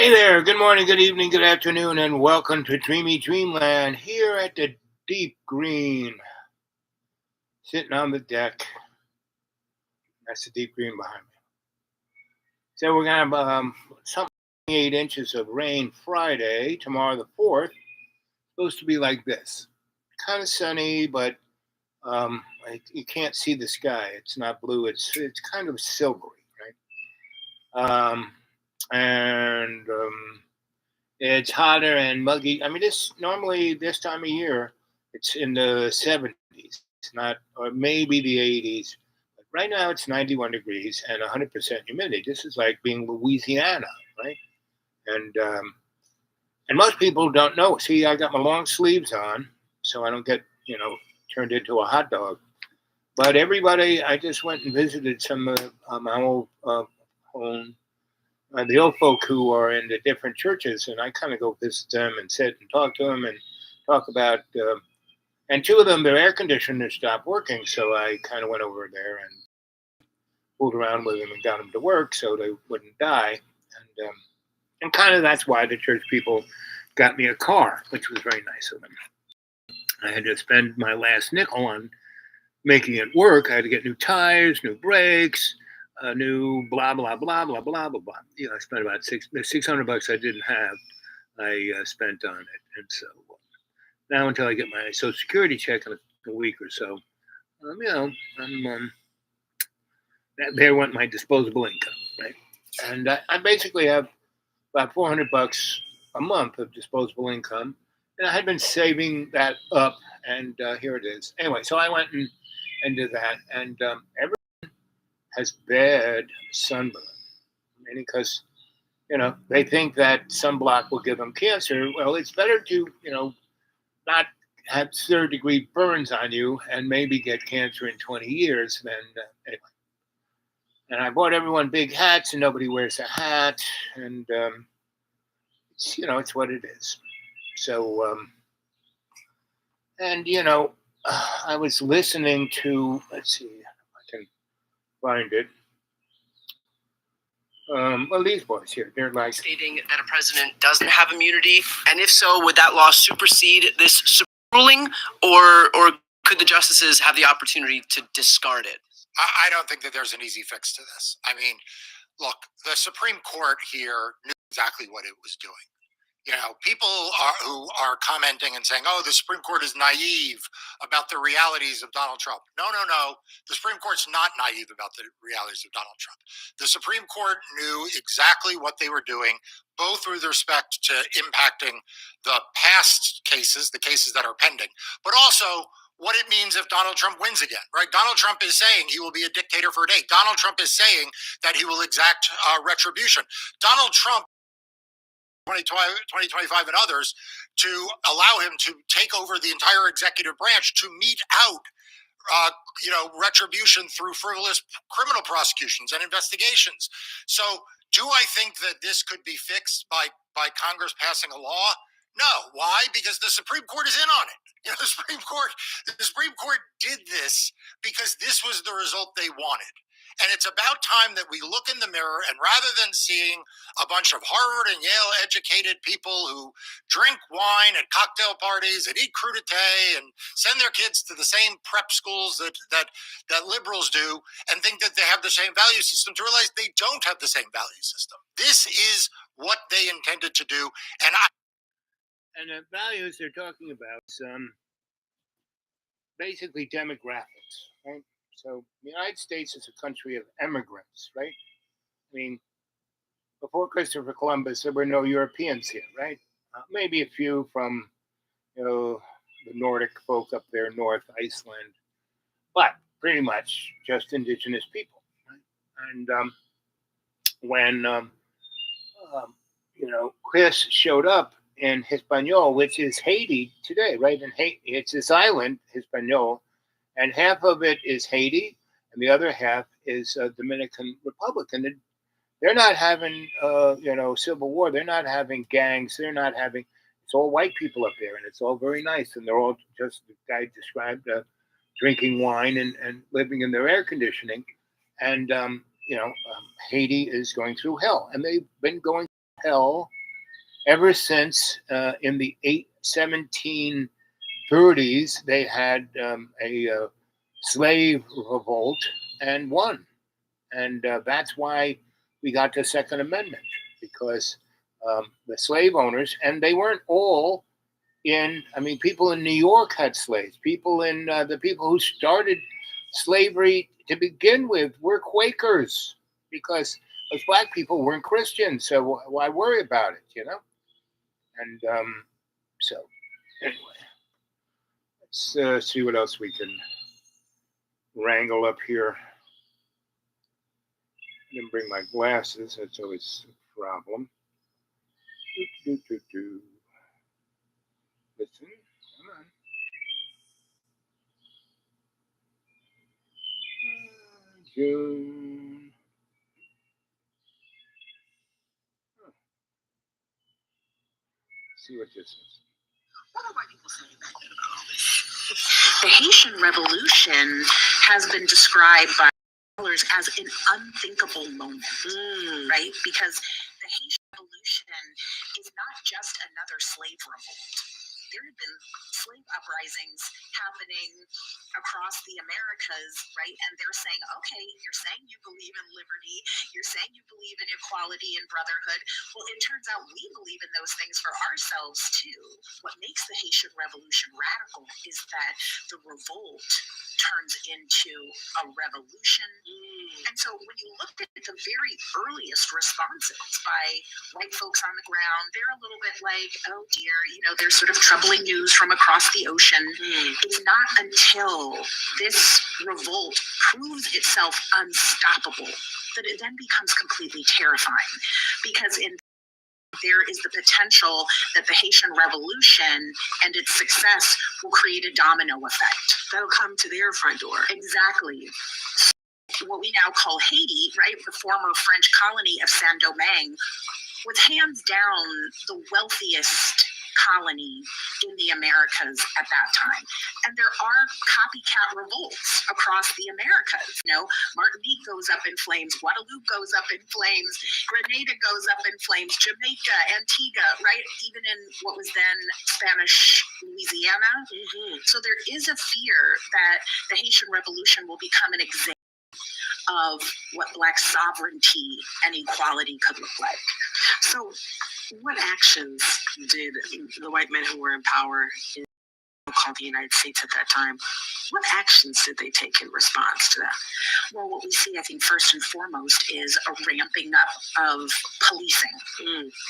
Hey there, good morning, good evening, good afternoon, and welcome to Dreamy Dreamland here at the Deep Green. Sitting on the deck. That's the Deep Green behind me. So we're going to have something 8 inches of rain Friday, tomorrow the 4th. Supposed to be like this. Kind of sunny, but you can't see the sky. It's not blue, it's kind of silvery, right? And it's hotter and muggy. I mean, this time of year, it's in the 70s, not or maybe the 80s. But right now, it's 91 degrees and 100% humidity. This is like being Louisiana, right? And and most people don't know. See, I got my long sleeves on, so I don't get turned into a hot dog. But everybody, I just went and visited some of my old home the old folk who are in the different churches, and I kind of go visit them and sit and talk to them and talk about. And two of them, their air conditioner stopped working, so I kind of went over there and fooled around with them and got them to work so they wouldn't die. And kind of that's why the church people got me a car, which was very nice of them. I had to spend my last nickel on making it work. I had to get new tires, new brakes, a new blah blah blah blah blah blah blah. I spent about $600 I didn't have. I spent on it, and so now until I get my Social Security check in a week or so, there went my disposable income, right? And I basically have about $400 a month of disposable income, and I had been saving that up, and here it is. Anyway, so I went and did that, and every has bad sunburn, because they think that sunblock will give them cancer. Well, it's better to not have third-degree burns on you and maybe get cancer in 20 years than anyway. And I bought everyone big hats, and nobody wears a hat, and it's what it is. So I was listening to, let's see if I can find it. Well, these boys here, they're like stating that a president doesn't have immunity, and if so, would that law supersede this ruling, or could the justices have the opportunity to discard it? I don't think that there's an easy fix to this. I mean, look, the Supreme Court here knew exactly what it was doing. People who are commenting and saying, "Oh, the Supreme Court is naive about the realities of Donald Trump." No, no, no. The Supreme Court's not naive about the realities of Donald Trump. The Supreme Court knew exactly what they were doing, both with respect to impacting the past cases, the cases that are pending, but also what it means if Donald Trump wins again, right? Donald Trump is saying he will be a dictator for a day. Donald Trump is saying that he will exact retribution. Donald Trump 2025 and others to allow him to take over the entire executive branch to mete out retribution through frivolous criminal prosecutions and investigations. So do I think that this could be fixed by Congress passing a law? No. Why? Because the Supreme Court is in on it. The Supreme Court did this because this was the result they wanted. And it's about time that we look in the mirror, and rather than seeing a bunch of Harvard and Yale educated people who drink wine at cocktail parties and eat crudité and send their kids to the same prep schools that liberals do and think that they have the same value system, to realize they don't have the same value system. This is what they intended to do. And the values they're talking about basically demographics, right? So the United States is a country of immigrants, right? I mean, before Christopher Columbus, there were no Europeans here, right? Maybe a few from, the Nordic folk up there north, Iceland, but pretty much just indigenous people, right? And when Chris showed up in Hispaniola, which is Haiti today, right? And it's this island, Hispaniola, and half of it is Haiti, and the other half is Dominican Republic. And they're not having, civil war. They're not having gangs. They're not having. It's all white people up there, and it's all very nice. And they're all just the guy described drinking wine and living in their air conditioning. And Haiti is going through hell, and they've been going through hell ever since in the 1730s they had a slave revolt and won. And that's why we got the Second Amendment, because the slave owners, and they weren't all people in New York had slaves. People in the people who started slavery to begin with were Quakers, because those black people weren't Christians. So why worry about it, And so, anyway, let's see what else we can wrangle up here. I didn't bring my glasses. That's always a problem. Listen, come on. June. See what this is. What are white people saying back then about all this? The Haitian Revolution has been described by scholars as an unthinkable moment, right? Because the Haitian Revolution is not just another slave revolt. There have been slave uprisings happening across the Americas, right? And they're saying, okay, you're saying you believe in liberty, you're saying you believe in equality and brotherhood. Well, it turns out we believe in those things for ourselves too. What makes the Haitian Revolution radical is that the revolt turns into a revolution. And so when you look at the very earliest responses by white folks on the ground, they're a little bit like, oh dear, there's sort of troubling news from across the ocean. It's not until this revolt proves itself unstoppable that it then becomes completely terrifying, because there is the potential that the Haitian Revolution and its success will create a domino effect. That'll come to their front door. Exactly. What we now call Haiti, right, the former French colony of Saint-Domingue, was hands down the wealthiest colony in the Americas at that time. And there are copycat revolts across the Americas. Martinique goes up in flames, Guadeloupe goes up in flames, Grenada goes up in flames, Jamaica, Antigua, right? Even in what was then Spanish Louisiana. So there is a fear that the Haitian Revolution will become an example of what Black sovereignty and equality could look like. So what actions did the white men who were in power in called the United States at that time, what actions did they take in response to that? Well, what we see, I think, first and foremost is a ramping up of policing.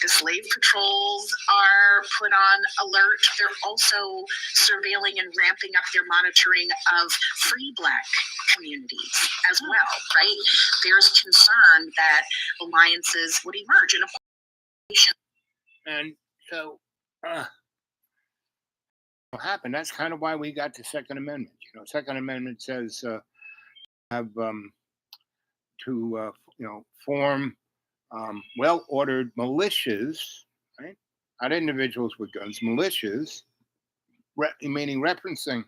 The slave patrols are put on alert. They're also surveilling and ramping up their monitoring of free Black communities as well, right? There's concern that alliances would emerge. And so what happened? That's kind of why we got the Second Amendment. Second Amendment says have to form well-ordered militias, right? Not individuals with guns, militias, meaning referencing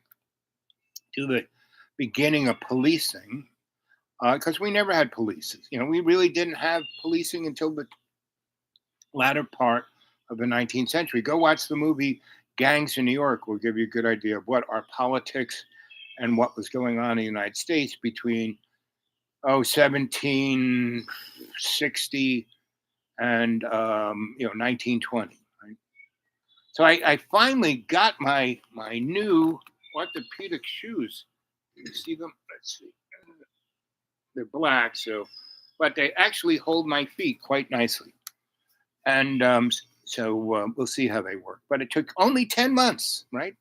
to the beginning of policing, because we never had police. We really didn't have policing until the latter part of the 19th century. Go watch the movie Gangs in New York. Will give you a good idea of what our politics and what was going on in the United States between 1760 and 1920. Right? So I finally got my new orthopedic shoes. You see them? Let's see. They're black, but they actually hold my feet quite nicely. And so we'll see how they work. But it took only 10 months, right?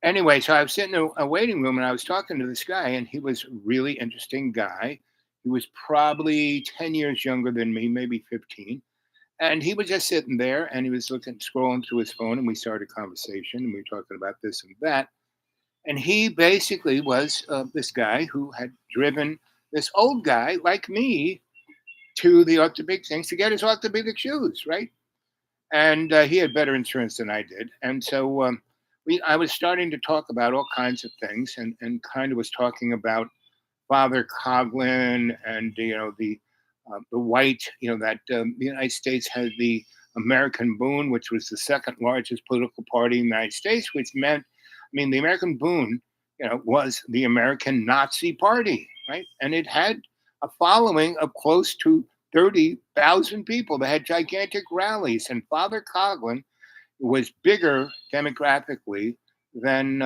Anyway, so I was sitting in a waiting room and I was talking to this guy, and he was a really interesting guy. He was probably 10 years younger than me, maybe 15. And he was just sitting there and he was scrolling through his phone, and we started a conversation and we were talking about this and that. And he basically was this guy who had driven this old guy like me to the orthopedic things to get his orthopedic shoes, right? And he had better insurance than I did. And so I was starting to talk about all kinds of things, and kind of was talking about Father Coughlin and the the white, that the United States had the American Boon, which was the second largest political party in the United States, which meant, the American Boon, was the American Nazi Party, right? And it had a following of close to 30,000 people. They had gigantic rallies, and Father Coughlin was bigger demographically than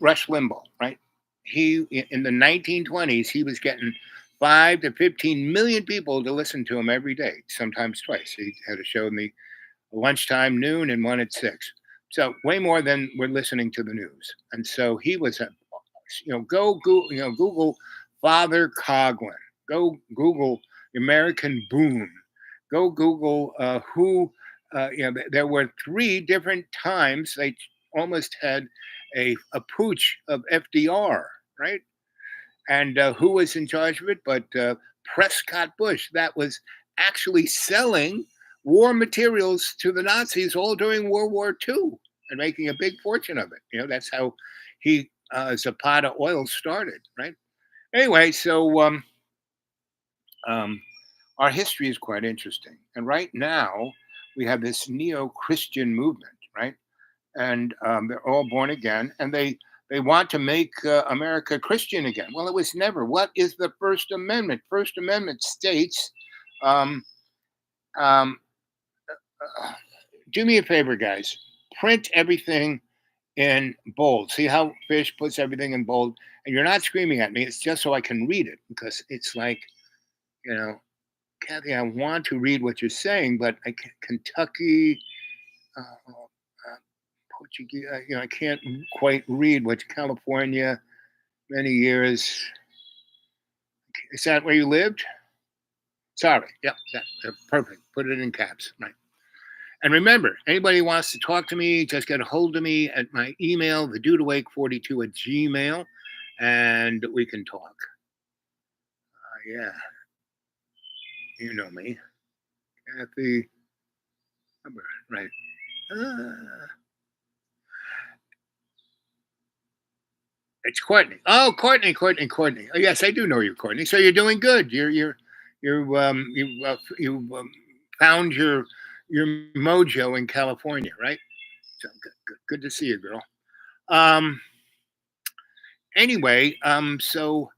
Rush Limbaugh, right? He, in the 1920s, he was getting 5 to 15 million people to listen to him every day, sometimes twice. He had a show in the lunchtime, noon, and one at 6. So way more than we're listening to the news. And so he was Google Father Coughlin. Go Google American Boon. Go Google who. There were 3 different times they almost had a pooch of FDR, right? And who was in charge of it? But Prescott Bush. That was actually selling war materials to the Nazis all during World War II and making a big fortune of it. That's how he, Zapata Oil started, right? Anyway, so our history is quite interesting. And right now, we have this neo-Christian movement, right? And they're all born again, and they want to make America Christian again. Well, it was never. What is the First Amendment? First Amendment states, do me a favor, guys. Print everything in bold. See how Fish puts everything in bold? And you're not screaming at me. It's just so I can read it, because it's like, Kathy, I want to read what you're saying, but I can't. Kentucky, Portuguese, I can't quite read what California, many years. Is that where you lived? Sorry. Yep. Perfect. Put it in caps. Right. And remember, anybody who wants to talk to me, just get a hold of me at my email, thedudeawake42@gmail, and we can talk. Yeah. You know me. Kathy. Right. It's Courtney. Oh, Courtney. Oh, yes, I do know you, Courtney. So you're doing good. You found your mojo in California, right? So good to see you, girl. Anyway, so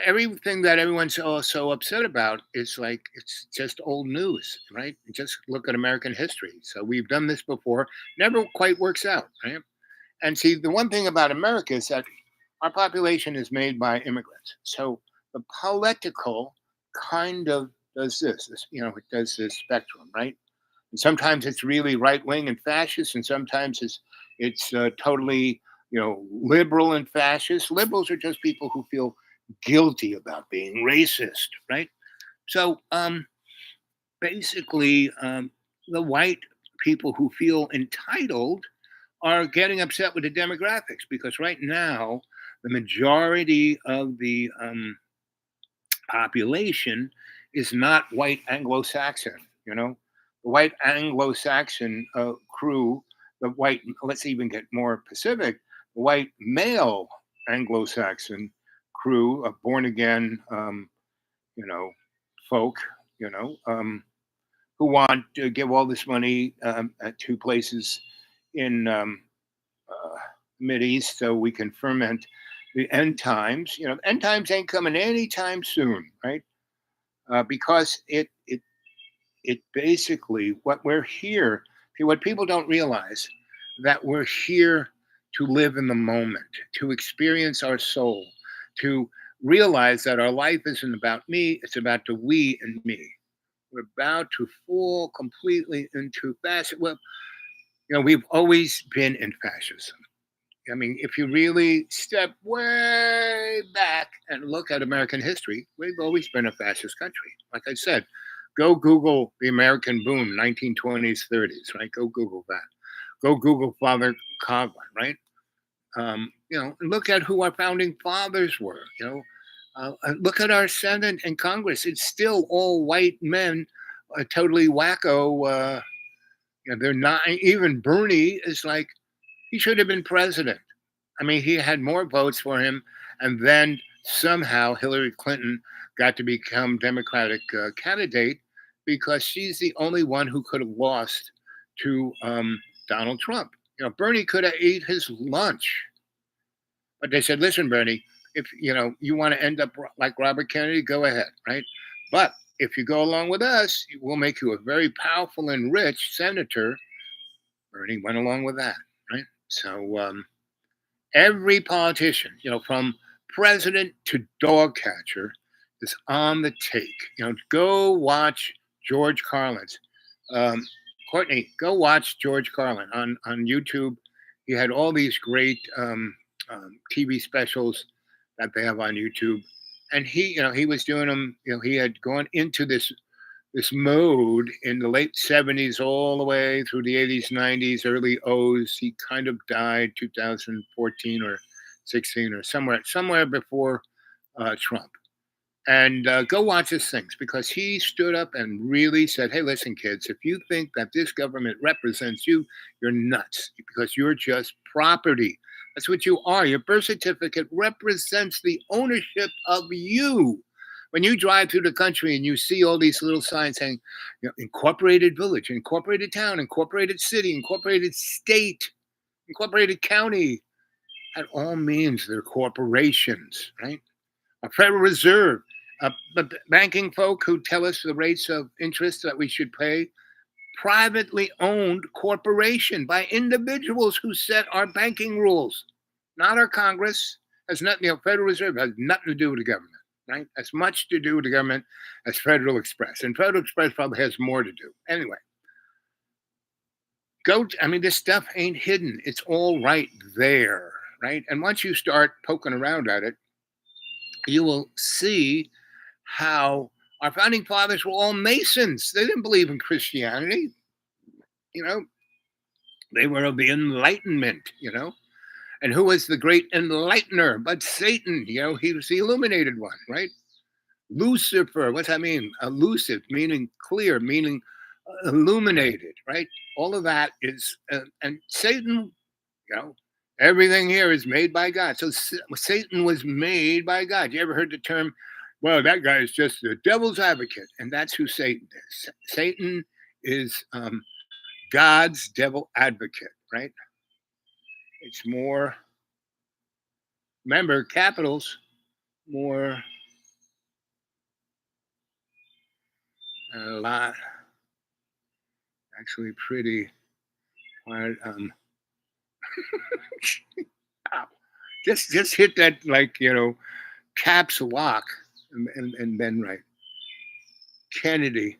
everything that everyone's so upset about is like, it's just old news, right? Just look at American history. So we've done this before. Never quite works out, right? And see, the one thing about America is that our population is made by immigrants. So the political kind of does this, it does this spectrum, right? And sometimes it's really right wing and fascist, and sometimes it's totally, liberal and fascist. Liberals are just people who feel guilty about being racist, right? So basically, the white people who feel entitled are getting upset with the demographics, because right now the majority of the population is not white Anglo-Saxon. The white Anglo-Saxon crew, let's even get more Pacific, the white male Anglo-Saxon crew of born again, folk, who want to give all this money to places in Mideast so we can ferment the end times. End times ain't coming anytime soon, right? Because it basically, what we're here, what people don't realize, that we're here to live in the moment, to experience our soul, to realize that our life isn't about me, it's about the we and me. We're about to fall completely into fascism. Well, we've always been in fascism. If you really step way back and look at American history, we've always been a fascist country. Like I said, go Google the American Boom, 1920s, 30s, right? Go Google that. Go Google Father Coughlin, right? Look at who our founding fathers were. Look at our Senate and Congress. It's still all white men, totally wacko. They're not. Even Bernie is like, he should have been president. He had more votes for him, and then somehow Hillary Clinton got to become Democratic candidate because she's the only one who could have lost to Donald Trump. Bernie could have ate his lunch, but they said, "Listen, Bernie, if you want to end up like Robert Kennedy, go ahead, right? But if you go along with us, we'll make you a very powerful and rich senator." Bernie went along with that, right? So every politician, from president to dog catcher, is on the take. Go watch George Carlin's. Courtney, go watch George Carlin on YouTube. He had all these great TV specials that they have on YouTube, and he was doing them. He had gone into this mode in the late 70s all the way through the 80s, 90s, early O's. He kind of died 2014 or 16 or somewhere before Trump. And go watch his things, because he stood up and really said, "Hey, listen, kids, if you think that this government represents you, you're nuts, because you're just property. That's what you are. Your birth certificate represents the ownership of you." When you drive through the country and you see all these little signs saying, incorporated village, incorporated town, incorporated city, incorporated state, incorporated county, that all means they're corporations, right? A Federal Reserve, the banking folk who tell us the rates of interest that we should pay, privately owned corporation by individuals who set our banking rules, not our Congress. Has nothing. Federal Reserve has nothing to do with the government. Right? As much to do with the government as Federal Express. And Federal Express probably has more to do. Anyway, this stuff ain't hidden. It's all right there, right? And once you start poking around at it, you will see how our founding fathers were all Masons. They didn't believe in Christianity. They were of the Enlightenment, And who was the great enlightener but Satan? He was the illuminated one, right? Lucifer, what's that mean? Elusive, meaning clear, meaning illuminated, right? All of that is, and Satan, everything here is made by God. So Satan was made by God. You ever heard the term, well, that guy is just the devil's advocate? And that's who Satan is. Satan is God's devil advocate, right? It's more, remember, capitals, more, a lot, actually pretty hard. Just hit that, caps lock and then right. Kennedy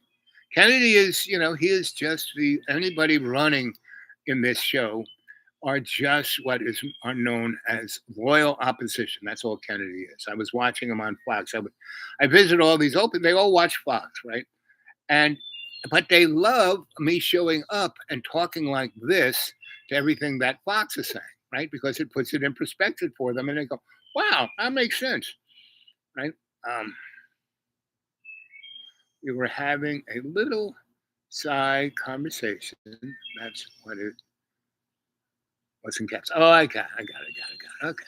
is, he is just anybody running in this show are just what are known as loyal opposition. That's all Kennedy is. I was watching him on Fox. I visit all these they all watch Fox, right? But they love me showing up and talking like this to everything that Fox is saying, right? Because it puts it in perspective for them, and they go, "Wow, that makes sense," right? We were having a little side conversation. That's what it was in caps. Oh, I got it. Okay.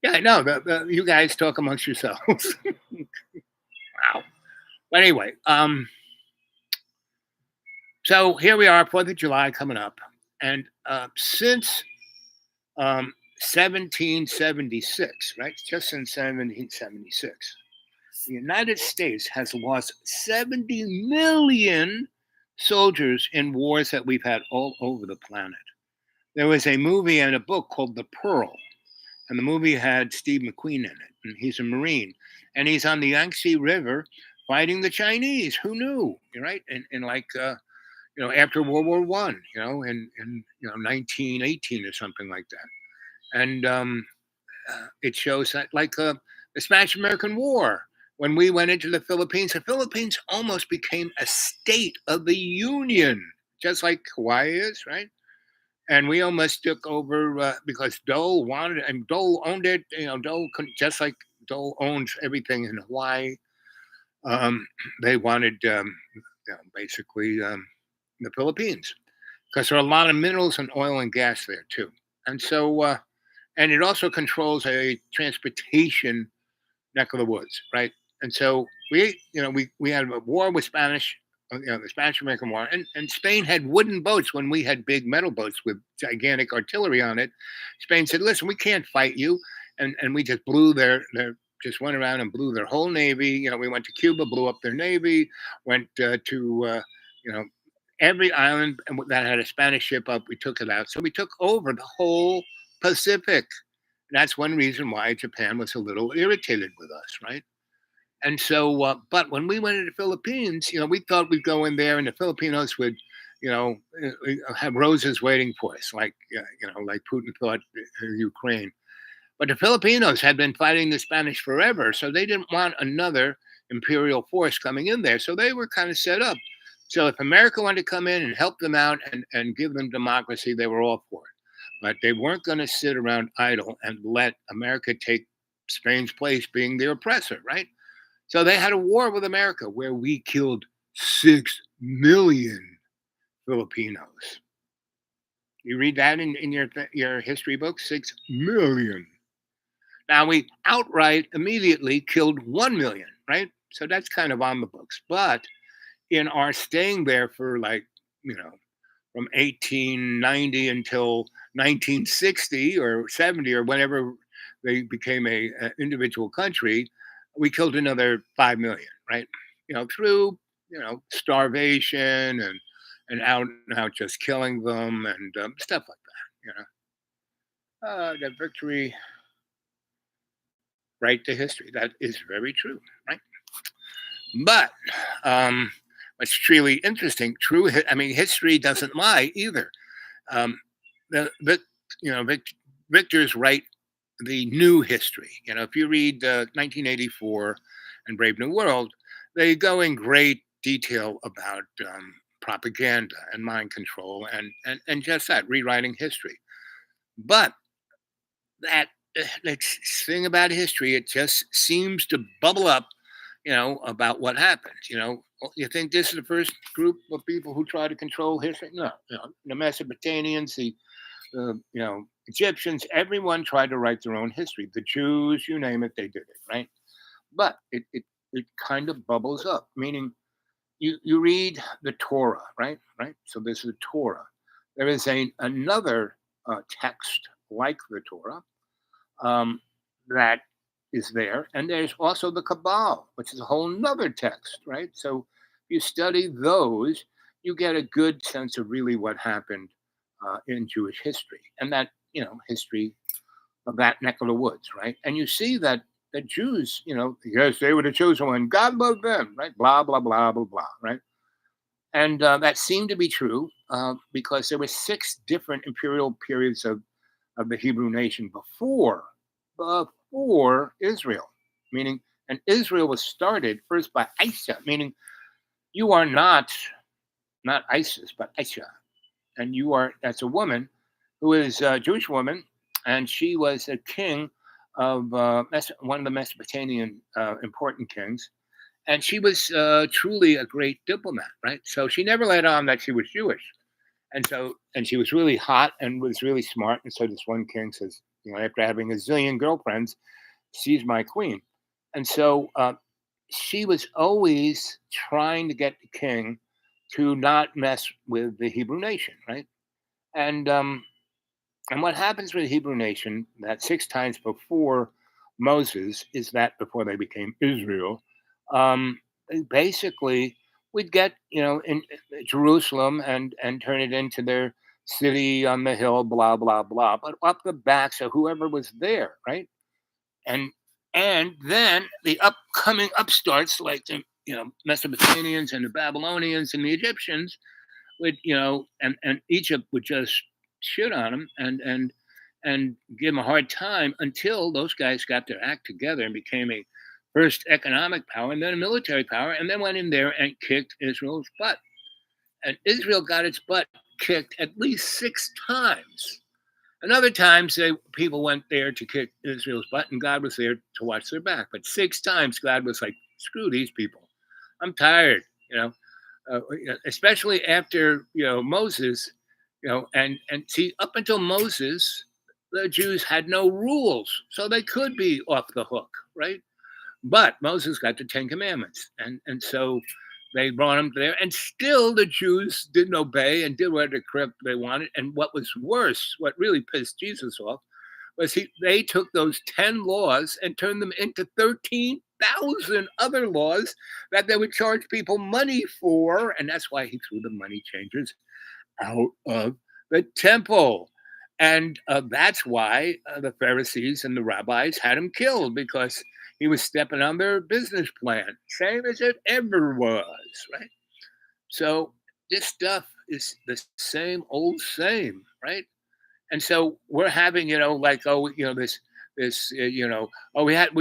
Yeah, I know. You guys talk amongst yourselves. Wow. But anyway, so here we are, 4th of July coming up. And since 1776, right? Just in 1776, the United States has lost 70 million soldiers in wars that we've had all over the planet. There was a movie and a book called The Pearl, and the movie had Steve McQueen in it, and he's a Marine, and he's on the Yangtze River fighting the Chinese. Who knew, right? And after World War I, in 1918 or something like that. And it shows that, the Spanish American War, when we went into the Philippines almost became a state of the Union, just like Hawaii is, right? And we almost took over because Dole wanted it, and Dole owned it. Dole couldn't, just like Dole owns everything in Hawaii. They wanted basically the Philippines, because there are a lot of minerals and oil and gas there too. And so, and it also controls a transportation neck of the woods, right? And so we had a war with the Spanish-American War, and Spain had wooden boats when we had big metal boats with gigantic artillery on it. Spain said, "Listen, we can't fight you," and we just blew just went around and blew their whole navy. We went to Cuba, blew up their navy, went to every island that had a Spanish ship up, we took it out. So we took over the whole Pacific. That's one reason why Japan was a little irritated with us, right? And so, but when we went to the Philippines, we thought we'd go in there and the Filipinos would, have roses waiting for us, like Putin thought Ukraine. But the Filipinos had been fighting the Spanish forever, so they didn't want another imperial force coming in there. So they were kind of set up. So if America wanted to come in and help them out and give them democracy, they were all for it. But they weren't going to sit around idle and let America take Spain's place being the oppressor, right? So they had a war with America where we killed 6 million Filipinos. You read that in your history book, 6 million. Now we outright immediately killed 1 million, right? So that's kind of on the books. But in our staying there for from 1890 until 1960 or 70 or whenever they became a individual country, we killed another 5 million, right? Through starvation and out and out just killing them and stuff like that. The victory, right to history. That is very true, right? But what's truly interesting, history doesn't lie either. Victors write the new history. If you read 1984 and Brave New World, they go in great detail about propaganda and mind control and just that, rewriting history. But that thing about history, it just seems to bubble up, about what happened. You think this is the first group of people who try to control history? No, the Mesopotamians, the Egyptians, everyone tried to write their own history. The Jews, you name it, they did it, right? But it kind of bubbles up, meaning you read the Torah, right? So this is the Torah. There is another text like the Torah that is there, and there's also the Kabbalah, which is a whole nother text, right? So you study those, you get a good sense of really what happened in Jewish history, and that history of that neck of the woods, right? And you see that the Jews, yes, they were the chosen one. God loved them, right? Blah blah blah blah blah, right? And that seemed to be true because there were 6 different imperial periods of the Hebrew nation before Israel, meaning, and Israel was started first by Aisha, meaning you are not ISIS, but Aisha. And that's a woman who is a Jewish woman, and she was a king of one of the Mesopotamian important kings. And she was truly a great diplomat, right? So she never let on that she was Jewish. And she was really hot and was really smart. And so this one king says, after having a zillion girlfriends, she's my queen. And so she was always trying to get the king to not mess with the Hebrew nation, right? And what happens with the Hebrew nation that 6 times before Moses is that before they became Israel, basically we'd get in Jerusalem and turn it into their city on the hill, blah blah blah, but up the backs of whoever was there, right? And then the upcoming upstarts like the Mesopotamians and the Babylonians and the Egyptians would and Egypt would just shit on them and give them a hard time until those guys got their act together and became a first economic power and then a military power, and then went in there and kicked Israel's butt. And Israel got its butt kicked at least 6 times. And other times people went there to kick Israel's butt and God was there to watch their back. But 6 times God was like, screw these people. I'm tired, especially after, Moses, and see, up until Moses, the Jews had no rules. So they could be off the hook, right? But Moses got the Ten Commandments, and so they brought him there, and still the Jews didn't obey and did whatever crap they wanted. And what was worse, what really pissed Jesus off, was they took those 10 laws and turned them into 13,000 other laws that they would charge people money for. And that's why he threw the money changers out of the temple. And that's why the Pharisees and the rabbis had him killed, because he was stepping on their business plan, same as it ever was, right? So this stuff is the same old same, right? And so we're having, like, we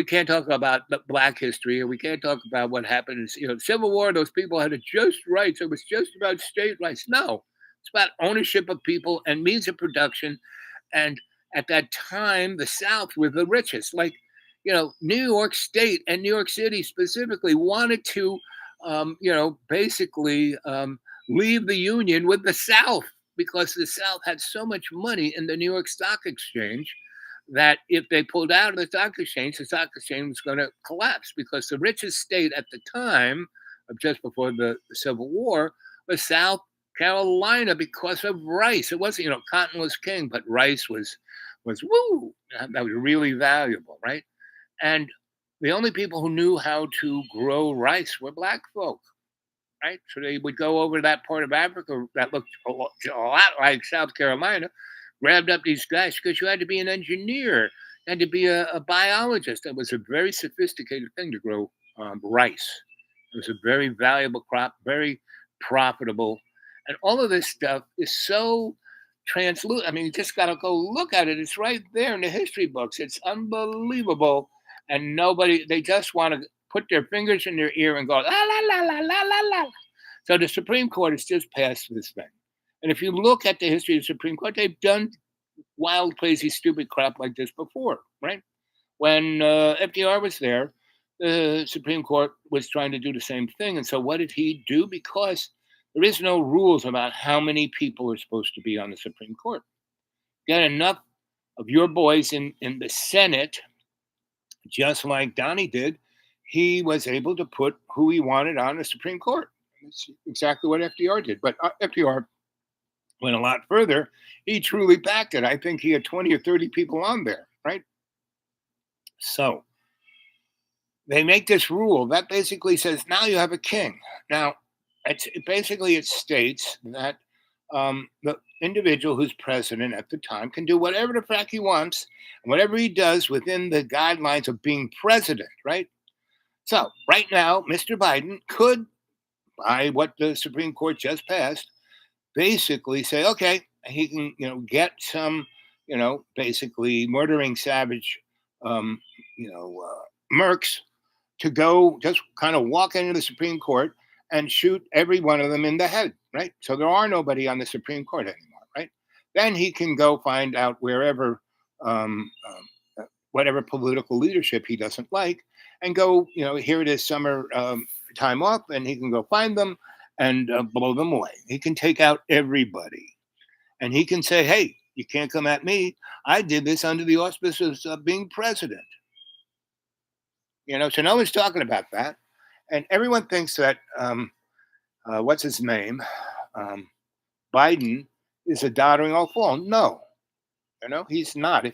can't talk about Black history, or we can't talk about what happened in, Civil War. Those people had just rights. It was just about state rights. No, it's about ownership of people and means of production. And at that time, the South were the richest. Like, New York State and New York City specifically wanted to, basically leave the Union with the South, because the South had so much money in the New York Stock Exchange that if they pulled out of the stock exchange was going to collapse, because the richest state at the time, of just before the Civil War, was South Carolina, because of rice. It wasn't, cotton was king, but rice was woo, that was really valuable, right? And the only people who knew how to grow rice were Black folk, right? So they would go over to that part of Africa that looked a lot like South Carolina, grabbed up these guys, because you had to be an engineer, you had to be a biologist. That was a very sophisticated thing to grow rice. It was a very valuable crop, very profitable. And all of this stuff is so translucent. I mean, you just got to go look at it. It's right there in the history books. It's unbelievable. And they just want to put their fingers in their ear and go, la, la, la, la, la, la, la. So the Supreme Court has just passed this thing. And if you look at the history of the Supreme Court, they've done wild, crazy, stupid crap like this before, right? When FDR was there, the Supreme Court was trying to do the same thing. And so what did he do? Because there is no rules about how many people are supposed to be on the Supreme Court. Get enough of your boys in the Senate, just like Donnie did, he was able to put who he wanted on the Supreme Court. That's exactly what FDR did. But FDR went a lot further. He truly backed it. I think he had 20 or 30 people on there, right? So they make this rule that basically says, now you have a king. Now, it states that the individual who's president at the time can do whatever the fuck he wants, and whatever he does within the guidelines of being president, right? So right now, Mr. Biden could, by what the Supreme Court just passed, basically say, okay, he can, get some, basically murdering savage, mercs to go just kind of walk into the Supreme Court and shoot every one of them in the head, right? So there are nobody on the Supreme Court anymore, right? Then he can go find out wherever, whatever political leadership he doesn't like, and go, here it is summer time off, and he can go find them and blow them away. He can take out everybody. And he can say, hey, you can't come at me. I did this under the auspices of being president. So no one's talking about that. And everyone thinks that, what's his name? Biden is a doddering old fool. No, he's not.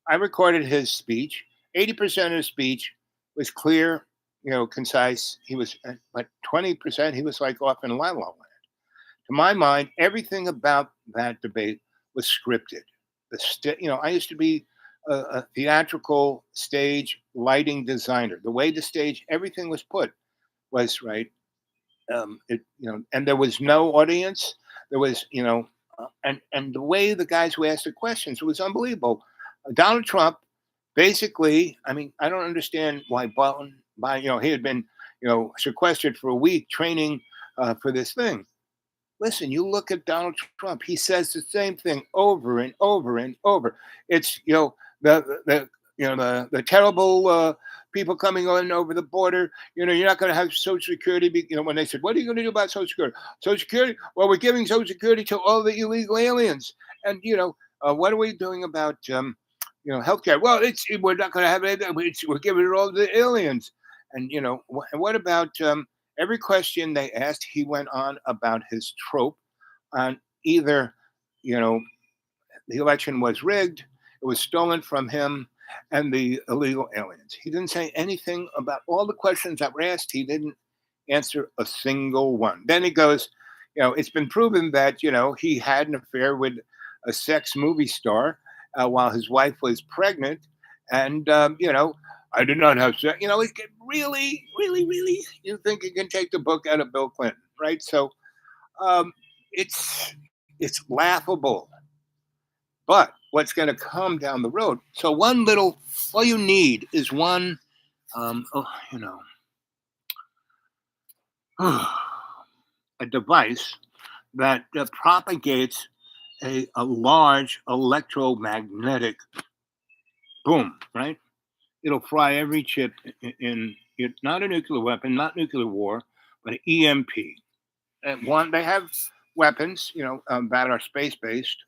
I recorded his speech. 80% of his speech was clear, concise. He was, but 20%, he was like off in La La Land. To my mind, everything about that debate was scripted. I used to be a theatrical stage lighting designer. The way the stage, everything was put was right. And there was no audience. There was, and the way the guys who asked the questions, it was unbelievable. Donald Trump, basically, I mean, I don't understand why he had been, sequestered for a week training for this thing. Listen, you look at Donald Trump, he says the same thing over and over and over. It's, the terrible people coming in over the border. You're not going to have Social Security. When they said, what are you going to do about Social Security? Social Security? Well, we're giving Social Security to all the illegal aliens. And, what are we doing about, healthcare. Well, we're not going to have it. We're giving it all to the aliens. And what about every question they asked? He went on about his trope on either you know the election was rigged, it was stolen from him, and the illegal aliens. He didn't say anything about all the questions that were asked. He didn't answer a single one. Then he goes, it's been proven that he had an affair with a sex movie star while his wife was pregnant, and I did not have sex. It can really, really, really. You think you can take the book out of Bill Clinton, right? So um, it's laughable. But what's going to come down the road? So all you need is one, a device that propagates a large electromagnetic boom, right? It'll fry every chip in not a nuclear weapon, not nuclear war, but an EMP. And they have weapons, that are space based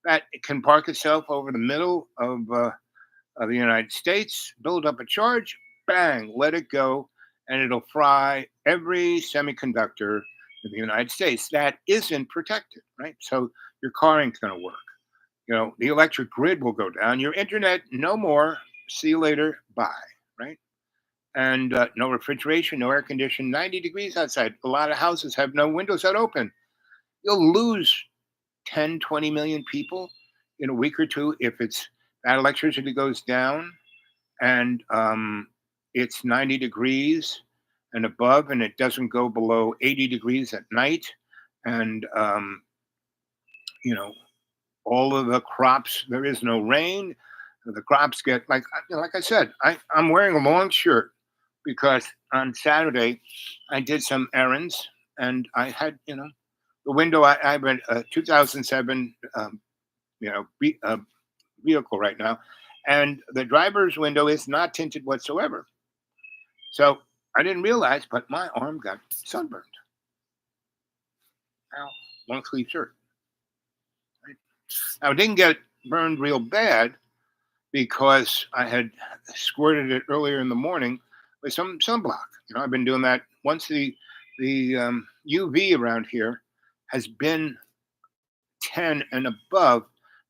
that can park itself over the middle of the United States, build up a charge, bang, let it go, and it'll fry every semiconductor in the United States that isn't protected, right? So your car ain't going to work. The electric grid will go down. Your internet, no more. See you later. Bye, right? And no refrigeration, no air conditioning, 90 degrees outside. A lot of houses have no windows that open. You'll lose 10, 20 million people in a week or two if that electricity goes down and it's 90 degrees and above, and it doesn't go below 80 degrees at night. And, all of the crops, there is no rain. The crops get, like I said, I'm wearing a long shirt because on Saturday I did some errands and I had, the window, I have a 2007 vehicle right now, and the driver's window is not tinted whatsoever. So I didn't realize, but my arm got sunburned. Now, long sleeve shirt. Right? Now, it didn't get burned real bad because I had squirted it earlier in the morning with some sunblock. I've been doing that once the UV around here has been 10 and above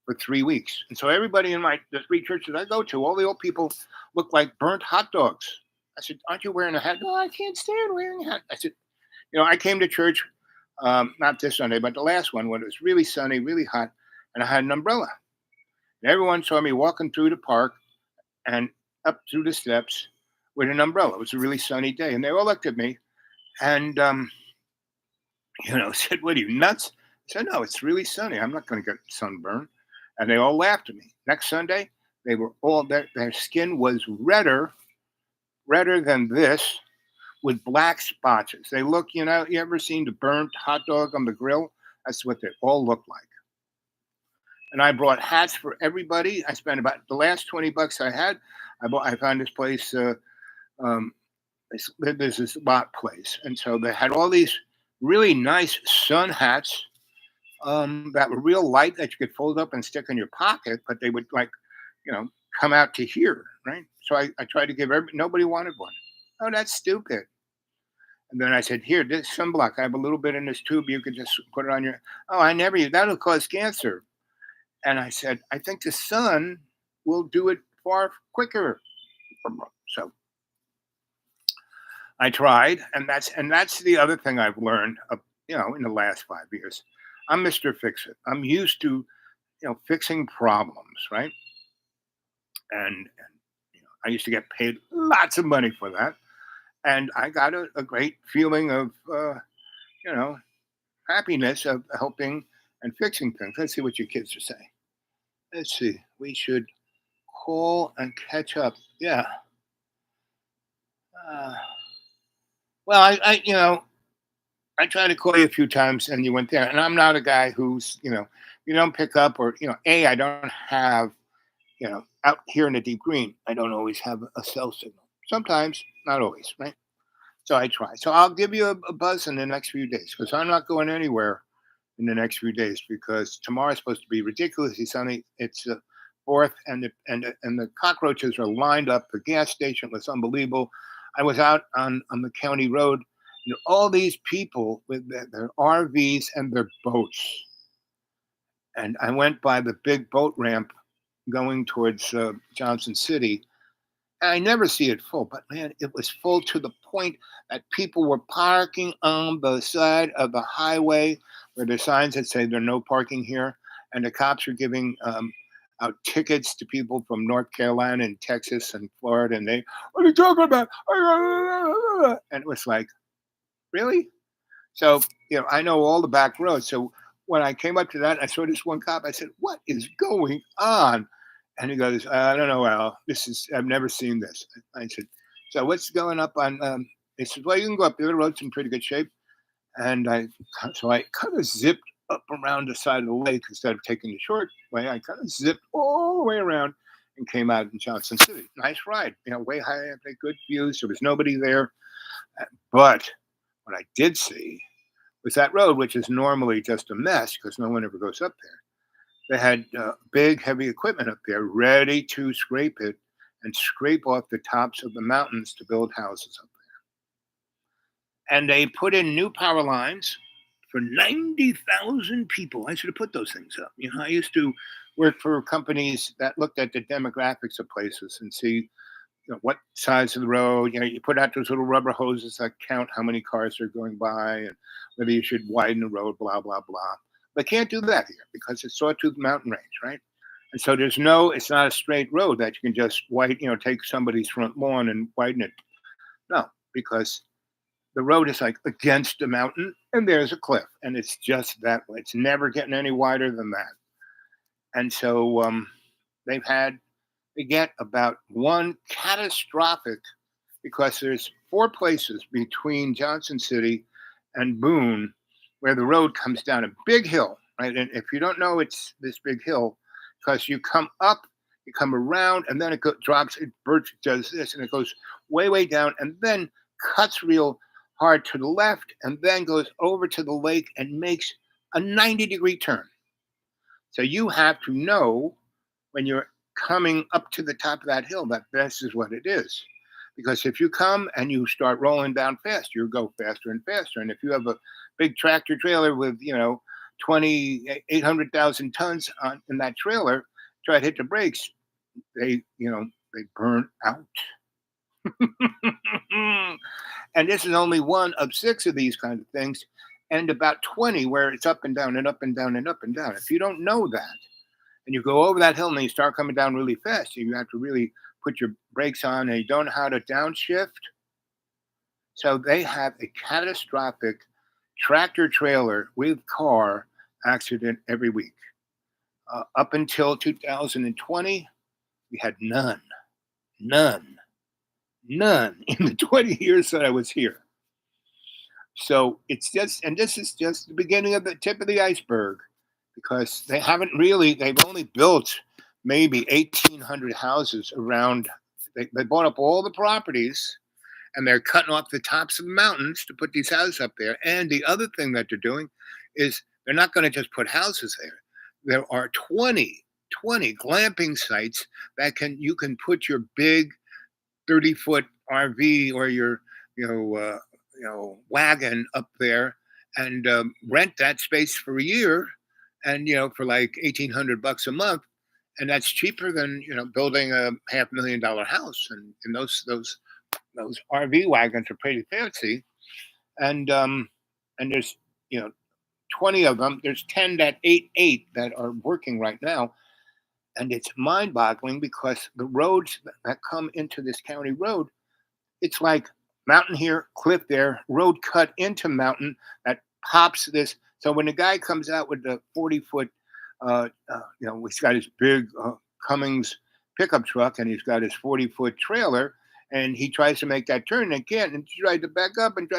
for 3 weeks. And so everybody in the 3 churches I go to, all the old people look like burnt hot dogs. I said, aren't you wearing a hat? No, I can't stand wearing a hat. I said, I came to church, not this Sunday, but the last one when it was really sunny, really hot, and I had an umbrella. And everyone saw me walking through the park and up through the steps with an umbrella. It was a really sunny day. And they all looked at me and, said, what are you, nuts? I said, no, it's really sunny. I'm not going to get sunburned. And they all laughed at me. Next Sunday, they were all, their skin was redder than this with black spotches. They look, you ever seen the burnt hot dog on the grill? That's what they all look like. And I brought hats for everybody. I spent about the last $20 I had. I found this place, there's this lot place. And so they had all these really nice sun hats that were real light that you could fold up and stick in your pocket, but they would come out to here, right? So I tried to give nobody wanted one. Oh, that's stupid. And then I said, here, this sunblock, I have a little bit in this tube. You could just put it on your, that'll cause cancer. And I said, I think the sun will do it far quicker. So I tried, and that's the other thing I've learned, in the last 5 years. I'm Mr. Fix It. I'm used to, fixing problems, right? And I used to get paid lots of money for that, and I got a great feeling of, happiness of helping and fixing things. Let's see what your kids are saying. Let's see. We should call and catch up. Yeah. Well, I tried to call you a few times and you went there. And I'm not a guy who's, you don't pick up or, I don't have, out here in the deep green, I don't always have a cell signal. Sometimes, not always, right? So I try. So I'll give you a buzz in the next few days because I'm not going anywhere in the next few days because tomorrow's supposed to be ridiculously sunny. It's forth, and the cockroaches are lined up. The gas station was unbelievable. I was out on the county road. All these people with their RVs and their boats, and I went by the big boat ramp going towards Johnson City. And I never see it full, but man, it was full to the point that people were parking on the side of the highway where there's signs that say there's no parking here, and the cops are giving out tickets to people from North Carolina and Texas and Florida, and they, what are you talking about? And it was like, really? So, I know all the back roads. So when I came up to that, I saw this one cop. I said, what is going on? And he goes, I don't know, Al. I've never seen this. I said, so what's going up on, he said, well, you can go up there. The road's in pretty good shape. And I kind of zipped up around the side of the lake instead of taking the short way. I kind of zipped all the way around and came out in Johnson City. Nice ride, way high up, good views. There was nobody there. But what I did see was that road, which is normally just a mess because no one ever goes up there. They had big, heavy equipment up there ready to scrape it and scrape off the tops of the mountains to build houses up there. And they put in new power lines for 90,000 people. I should have put those things up. I used to work for companies that looked at the demographics of places and see what size of the road. You put out those little rubber hoses that count how many cars are going by and whether you should widen the road, blah, blah, blah. They can't do that here because it's Sawtooth Mountain Range, right? And so it's not a straight road that you can just take somebody's front lawn and widen it. No, because the road is like against the mountain and there's a cliff and it's just that way. It's never getting any wider than that. And so they get about one catastrophic, because there's 4 places between Johnson City and Boone where the road comes down a big hill, right? And if you don't know it's this big hill, because you come up, you come around, and then it drops, it does this, and it goes way, way down, and then cuts real hard to the left, and then goes over to the lake and makes a 90-degree turn. So you have to know when you're coming up to the top of that hill that this is what it is. Because if you come and you start rolling down fast, you go faster and faster. And if you have a big tractor trailer with, 800,000 tons in that trailer, try to hit the brakes, they burn out. And this is only one of 6 of these kind of things, and about 20 where it's up and down and up and down and up and down. If you don't know that, and you go over that hill and then you start coming down really fast, you have to really put your brakes on, and you don't know how to downshift. So they have a catastrophic tractor trailer with car accident every week. Up until 2020, we had none in the 20 years that I was here. So it's just, and this is just the beginning of the tip of the iceberg, because they've only built maybe 1,800 houses around. They bought up all the properties and they're cutting off the tops of the mountains to put these houses up there. And the other thing that they're doing is they're not going to just put houses there. There are 20 glamping sites that you can put your big 30-foot RV or your, wagon up there and rent that space for a year, and for like $1,800 a month, and that's cheaper than building a $500,000 house. And those RV wagons are pretty fancy, and there's 20 of them. There's 10 that 8 that are working right now, and it's mind-boggling because the roads that come into this county road, it's like mountain here, cliff there, road cut into mountain that pops this. So when the guy comes out with the 40-foot, he's got his big Cummins pickup truck and he's got his 40-foot trailer, and he tries to make that turn and can't, and he tried to back up and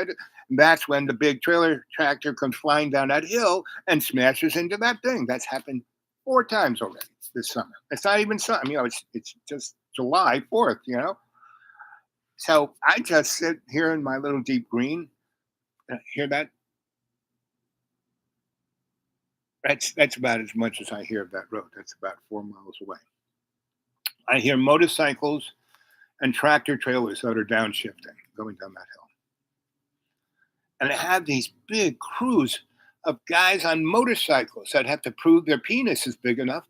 that's when the big tractor comes flying down that hill and smashes into that thing. That's happened 4 times already this summer. It's not even summer, it's just July 4th, So I just sit here in my little deep green. Hear that? That's about as much as I hear of that road. That's about 4 miles away. I hear motorcycles and tractor trailers that are downshifting, going down that hill. And I have these big crews of guys on motorcycles that have to prove their penis is big enough.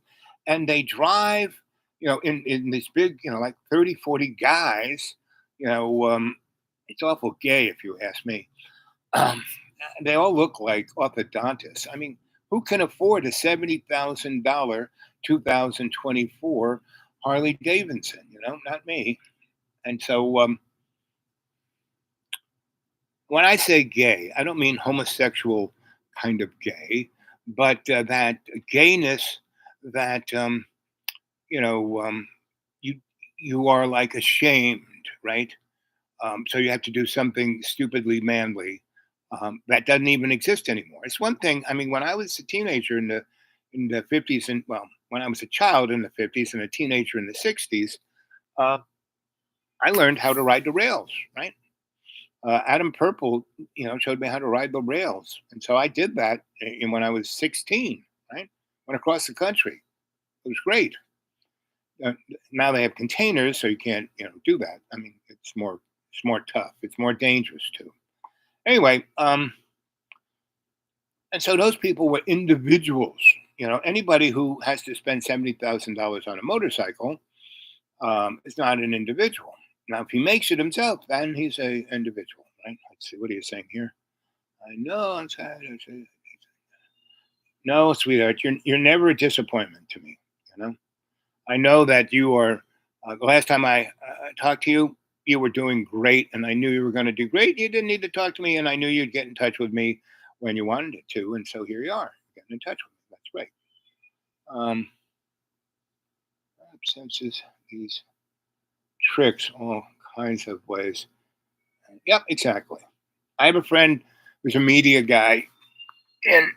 And they drive, in these big, like 30, 40 guys, it's awful gay if you ask me. Um, they all look like orthodontists. I mean, who can afford a $70,000 2024 Harley Davidson? Not me. And so when I say gay, I don't mean homosexual kind of gay, but that gayness that you you are like ashamed, right? So you have to do something stupidly manly that doesn't even exist anymore. It's one thing. I mean, when I was a teenager in the 50s, and well, when I was a child in the 50s and a teenager in the 60s, uh, I learned how to ride the rails, right? Adam Purple, showed me how to ride the rails, and so I did that when I was 16. Right, went across the country. It was great. Uh, Now they have containers, so you can't, do that. I mean, it's more tough. It's more dangerous too. Anyway, and so those people were individuals. Anybody who has to spend $70,000 on a motorcycle is not an individual. Now, if he makes it himself, then he's a individual, right? Let's see, what are you saying here? I know I'm sad. No, sweetheart, you're never a disappointment to me. I know that you are. The last time I talked to you, you were doing great, and I knew you were going to do great. You didn't need to talk to me, and I knew you'd get in touch with me when you wanted it to, and so here you are, getting in touch with me. That's great. Senses these tricks all kinds of ways. Yep, exactly. I have a friend who's a media guy in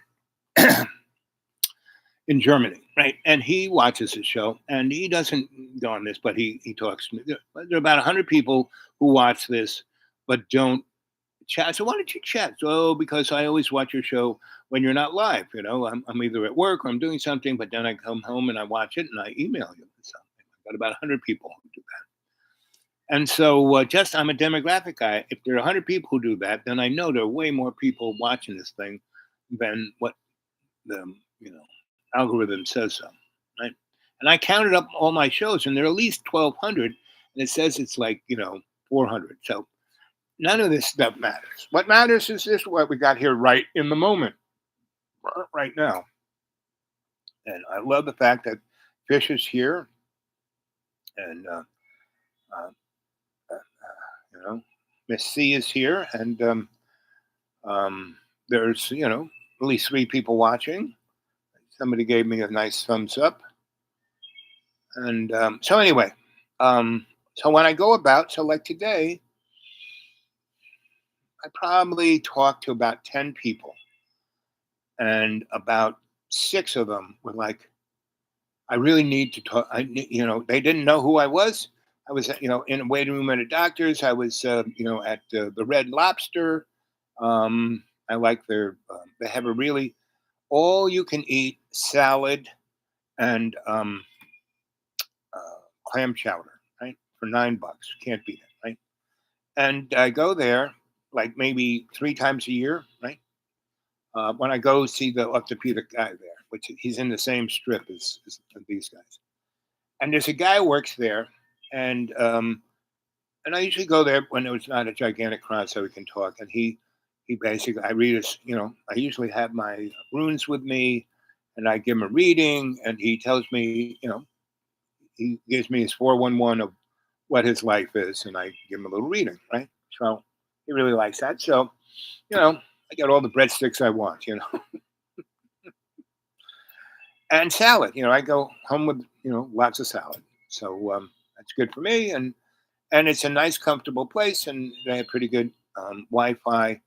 in Germany, right? And he watches the show, and he doesn't go on this, but he talks to me. There are about 100 people who watch this, but don't chat. So why don't you chat? So because I always watch your show when you're not live. I'm either at work or I'm doing something, but then I come home and I watch it and I email you. So I've got about 100 people who do that. And so just I'm a demographic guy. If there are 100 people who do that, then I know there are way more people watching this thing than what the algorithm says so, right? And I counted up all my shows, and there are at least 1,200, and it says it's like 400. So none of this stuff matters. What matters is this: what we got here right in the moment, right now. And I love the fact that Fish is here, and uh, Miss C is here, and there's at least 3 people watching. Somebody gave me a nice thumbs up. And so anyway, so when I go about, so like today, I probably talked to about 10 people, and about 6 of them were like, I really need to talk. They didn't know who I was. I was, in a waiting room at a doctor's. I was, at the Red Lobster. I like they have a really all you can eat salad and clam chowder, right? For $9. Can't beat it, right? And I go there like maybe 3 times a year, right? When I go see the orthopedic guy there, which he's in the same strip as these guys. And there's a guy who works there, and I usually go there when it was not a gigantic crowd, so we can talk. And he basically, I read his, I usually have my runes with me, and I give him a reading, and he tells me, he gives me his 411 of what his life is, and I give him a little reading, right? So he really likes that. So, I got all the breadsticks I want, and salad. I go home with lots of salad. So that's good for me, and it's a nice, comfortable place, and they have pretty good Wi-Fi.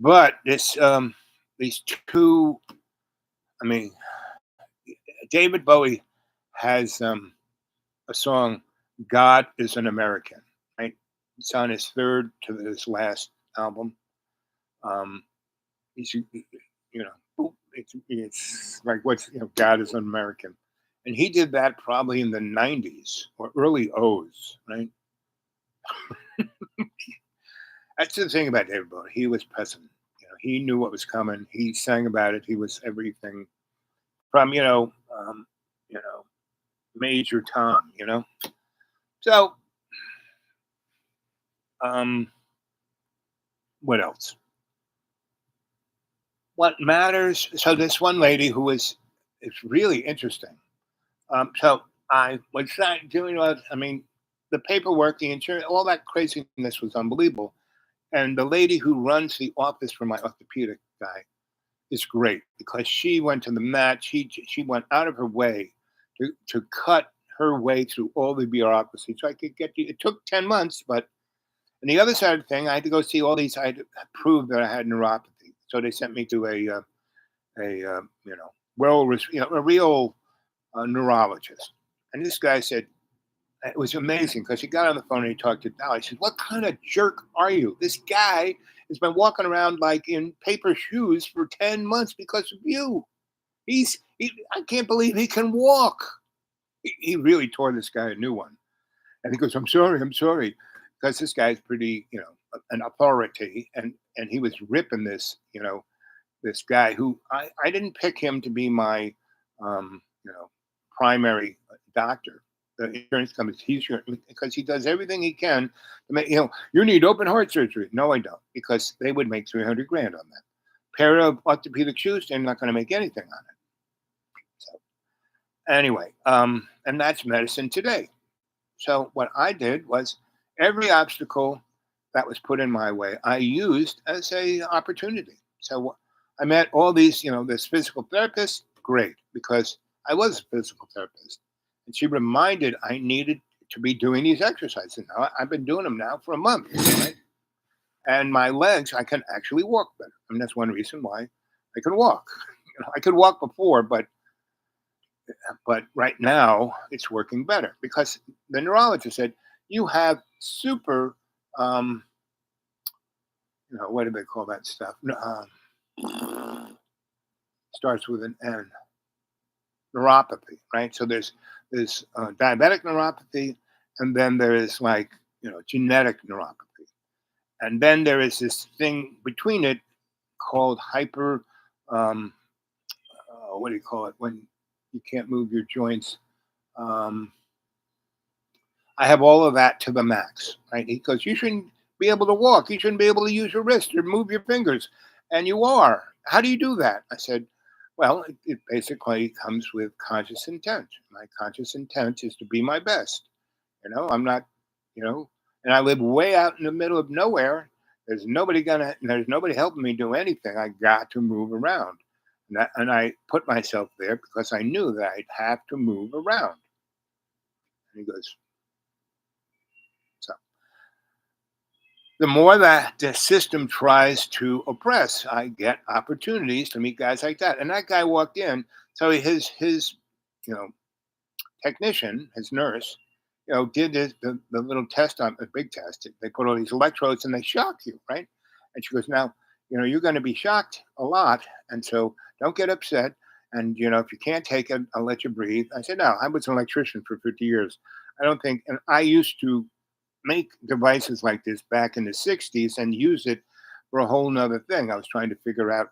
But these 2, I mean, David Bowie has a song, "God is an American," right? It's on his 3rd to his last album. He's, it's like, what's, God is an American. And he did that probably in the 90s or early O's, right? That's the thing about David Bowie. He was present. He knew what was coming. He sang about it. He was everything from, Major Tom, So, what else? What matters? So this one lady who is really interesting. So I was doing the paperwork, the insurance, all that craziness was unbelievable. And the lady who runs the office for my orthopedic guy is great because she went to the mat. She went out of her way to cut her way through all the bureaucracy so I could get it took 10 months, but and the other side of the thing, I had to go see all these. I had to prove that I had neuropathy, so they sent me to a real neurologist. And this guy said it was amazing because he got on the phone and he talked to Dow. He said, "What kind of jerk are you? This guy has been walking around like in paper shoes for 10 months because of you. I can't believe he can walk." He really tore this guy a new one, and he goes, I'm sorry." Because this guy's pretty, an authority, and he was ripping this, this guy who I didn't pick him to be my, primary doctor. The insurance company, because he does everything he can to make, you need open heart surgery. No, I don't, because they would make $300 grand on that pair of orthopedic shoes. They're not going to make anything on it. So anyway, and that's medicine today. So what I did was, every obstacle that was put in my way, I used as a opportunity. So I met all these, this physical therapist, great, because I was a physical therapist. And she reminded I needed to be doing these exercises. And now I've been doing them now for a month, right? And my legs, I can actually walk better. I mean, that's one reason why I can walk. I could walk before, but right now it's working better because the neurologist said, you have super, what do they call that stuff? Starts with an N. Neuropathy, right? So there's diabetic neuropathy, and then there is genetic neuropathy, and then there is this thing between it called hyper. What do you call it when you can't move your joints? I have all of that to the max, right? Because you shouldn't be able to walk. You shouldn't be able to use your wrist or move your fingers. And you are. How do you do that? I said, well, it basically comes with conscious intent. My conscious intent is to be my best. I'm not, and I live way out in the middle of nowhere. There's nobody helping me do anything. I got to move around. And I put myself there because I knew that I'd have to move around. And he goes, so the more that the system tries to oppress, I get opportunities to meet guys like that. And that guy walked in. So his technician, his nurse, did the little test on a big test. They put all these electrodes and they shock you, right? And she goes, now, you're going to be shocked a lot. And so don't get upset. And, if you can't take it, I'll let you breathe. I said, no, I was an electrician for 50 years. I don't think, and I used to make devices like this back in the 60s and use it for a whole nother thing. I was trying to figure out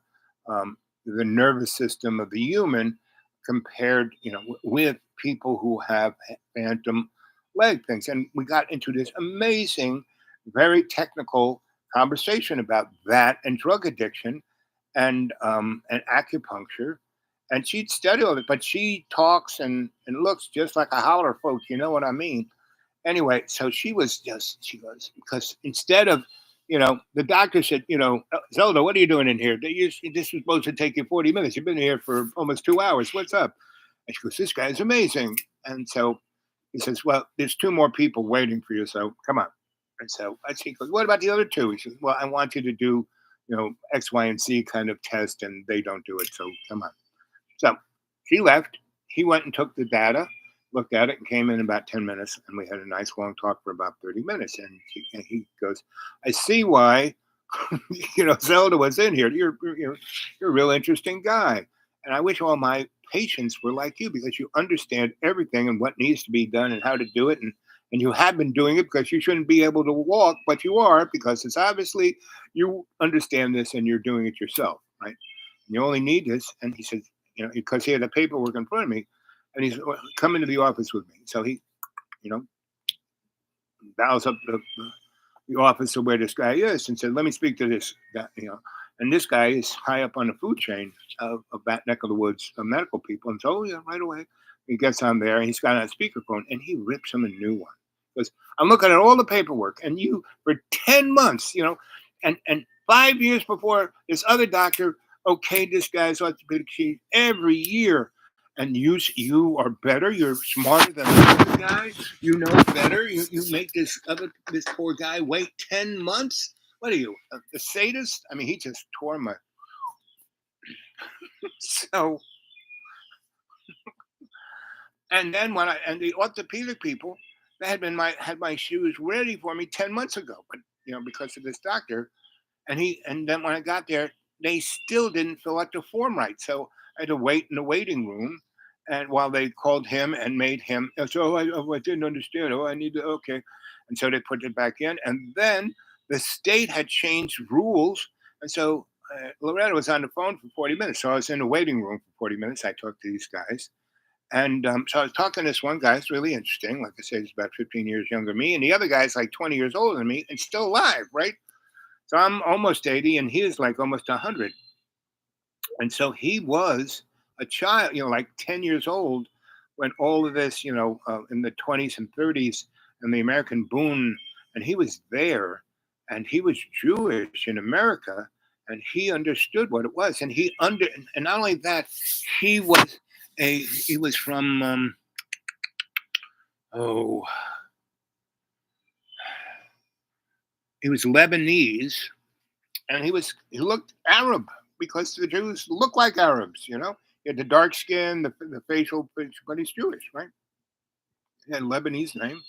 the nervous system of the human compared, with people who have phantom leg things. And we got into this amazing, very technical conversation about that and drug addiction and acupuncture. And she'd study all of it, but she talks and looks just like a holler folk. You know what I mean? Anyway, so she goes, because instead of, the doctor said, Zelda, what are you doing in here? This was supposed to take you 40 minutes. You've been here for almost 2 hours. What's up? And she goes, this guy's amazing. And so he says, well, there's 2 more people waiting for you. So come on. And so she goes, what about the other 2? He says, well, I want you to do, X, Y, and Z kind of test, and they don't do it. So come on. So she left. He went and took the data, looked at it, and came in about 10 minutes. And we had a nice long talk for about 30 minutes. And he goes, I see why, Zelda was in here. You're a real interesting guy. And I wish all my patients were like you because you understand everything and what needs to be done and how to do it. And you have been doing it because you shouldn't be able to walk, but you are because it's obviously you understand this and you're doing it yourself, right? You only need this. And he said, because he had the paperwork in front of me, and he's come into the office with me. So he, bows up the office of where this guy is and said, "Let me speak to this guy." And this guy is high up on the food chain of that neck of the woods of medical people. And so, oh, yeah, right away. He gets on there and he's got a speakerphone and he rips him a new one. Because I'm looking at all the paperwork and you, for 10 months, and 5 years before this other doctor okayed this guy's orthopedic sheet every year. And you are better. You're smarter than the other guy. You know better. You make this poor guy wait 10 months. What are you, a sadist? I mean, he just tore my. So, and then the orthopedic people, they had my shoes ready for me 10 months ago, but because of this doctor, and then when I got there, they still didn't fill out the form right. So I had to wait in the waiting room, and while they called him and made him, so I didn't understand. Oh, I need to, okay. And so they put it back in. And then the state had changed rules. And so Loretta was on the phone for 40 minutes. So I was in the waiting room for 40 minutes. I talked to these guys. And so I was talking to this one guy. It's really interesting. Like I said, he's about 15 years younger than me. And the other guy's like 20 years older than me and still alive, right? So I'm almost 80 and he is like almost 100. And so he was a child, like 10 years old when all of this, in the 20s and 30s and the American boom, and he was there and he was Jewish in America and he understood what it was. And and not only that, he was from, he was Lebanese and he looked Arab because the Jews look like Arabs, He had the dark skin, the facial, but he's Jewish, right? He had a Lebanese name.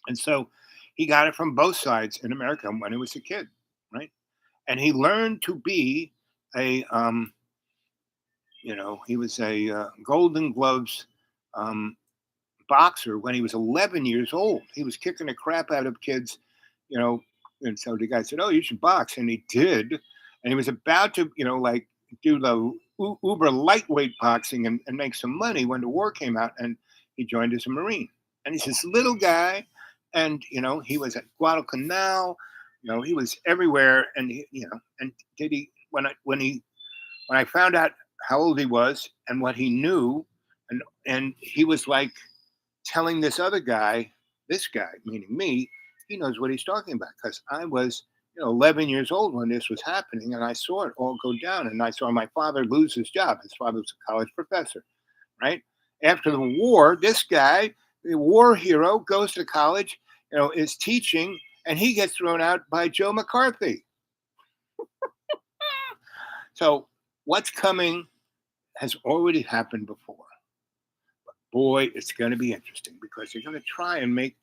And so he got it from both sides in America when he was a kid, right? And he learned to be he was a Golden Gloves boxer when he was 11 years old. He was kicking the crap out of kids, and so the guy said, "Oh, you should box." And he did. And he was about to, do the uber lightweight boxing and make some money when the war came out. And he joined as a Marine. And he's this little guy. And, he was at Guadalcanal. He was everywhere. And, and when I found out how old he was and what he knew, and he was like telling this guy, meaning me, he knows what he's talking about because I was 11 years old when this was happening, and I saw it all go down, and I saw my father lose his job. His father was a college professor, right? After the war, this guy, the war hero, goes to college, is teaching, and he gets thrown out by Joe McCarthy. So what's coming has already happened before. But boy, it's going to be interesting because they're going to try and make,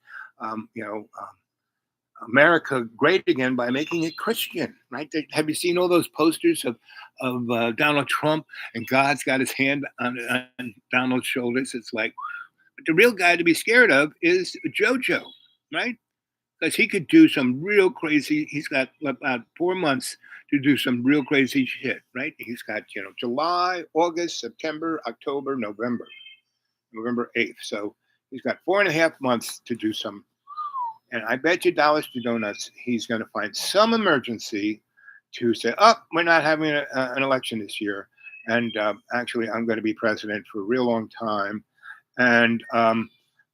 America great again by making it Christian, right? Have you seen all those posters of Donald Trump and God's got his hand on Donald's shoulders? It's like, but the real guy to be scared of is JoJo, right? Because he could do some real crazy. He's got about 4 months to do some real crazy shit, right? He's got July, August, September, October, November 8th. So he's got 4.5 months to do some. And I bet you dollars to donuts, he's going to find some emergency to say, "Oh, we're not having an election this year. And actually, I'm going to be president for a real long time. And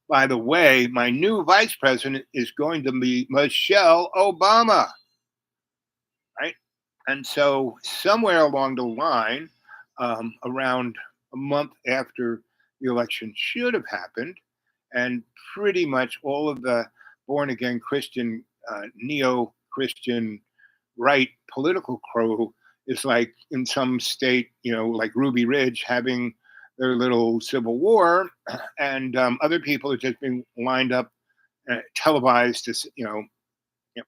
by the way, my new vice president is going to be Michelle Obama." Right? And so somewhere along the line, around a month after the election should have happened, and pretty much all of the born-again Christian, neo-Christian right political crew is like in some state, like Ruby Ridge having their little civil war, and other people are just being lined up, televised as,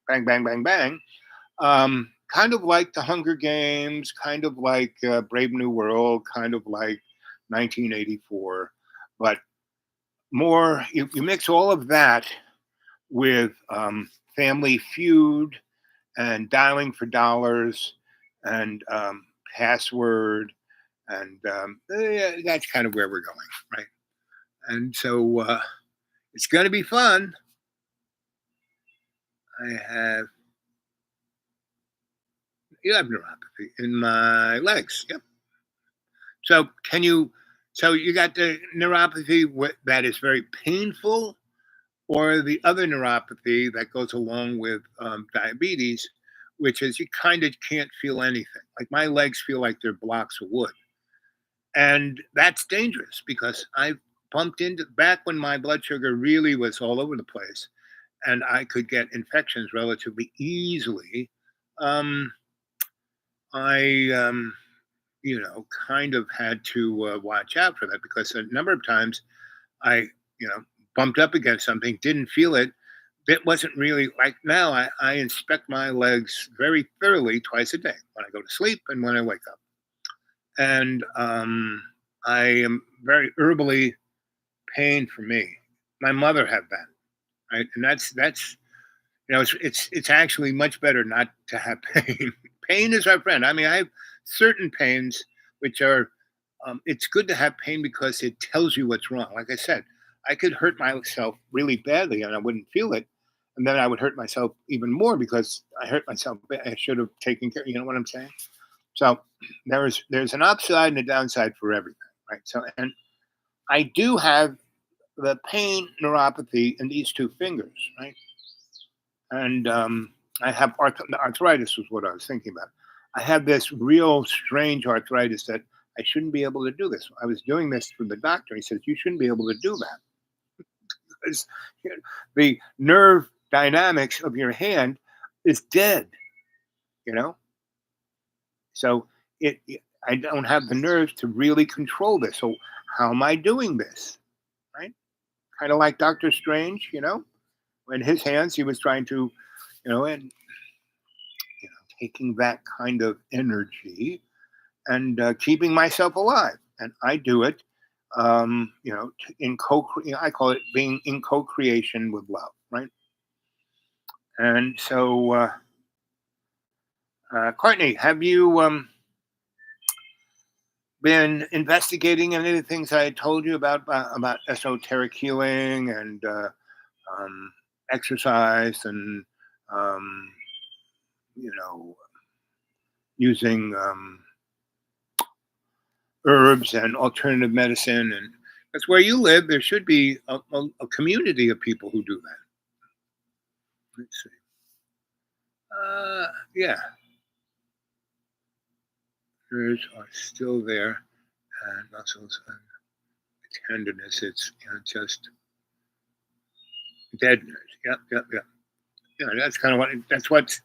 bang, bang, bang, bang. Kind of like the Hunger Games, kind of like Brave New World, kind of like 1984. But more, you mix all of that with Family Feud and Dialing for Dollars and Password, and that's kind of where we're going, right? And so it's going to be fun. You have neuropathy in my legs. Yep. So so you got the neuropathy that is very painful, or the other neuropathy that goes along with diabetes, which is you kind of can't feel anything. Like my legs feel like they're blocks of wood. And that's dangerous because I bumped into back when my blood sugar really was all over the place and I could get infections relatively easily. Um, I kind of had to watch out for that because a number of times I, bumped up against something, didn't feel it. It wasn't really like now. I inspect my legs very thoroughly twice a day when I go to sleep and when I wake up. And I am very herbally pain for me. My mother had that, right? And that's it's actually much better not to have pain. Pain is our friend. I mean, I have certain pains which are. It's good to have pain because it tells you what's wrong. Like I said, I could hurt myself really badly and I wouldn't feel it, and then I would hurt myself even more because I hurt myself. I should have taken care. You know what I'm saying? So there's an upside and a downside for everything, right? So and I do have the pain neuropathy in these two fingers, right? And I have arthritis was what I was thinking about. I have this real strange arthritis that I shouldn't be able to do this. I was doing this for the doctor. He says you shouldn't be able to do that because the nerve dynamics of your hand is dead. You know, so I don't have the nerves to really control this. So how am I doing this? Right? Kind of like Doctor Strange. In his hands, he was trying to, and taking that kind of energy and keeping myself alive. And I do it, in I call it being in co-creation with love, right? And so, Courtney, have you been investigating any of the things I told you about esoteric healing and exercise and um, using herbs and alternative medicine, and that's where you live. There should be a community of people who do that. Let's see. Yeah, nerves are still there, and muscles and tenderness. It's just dead nerves. Yep, yep, yep. That's kind of that's what's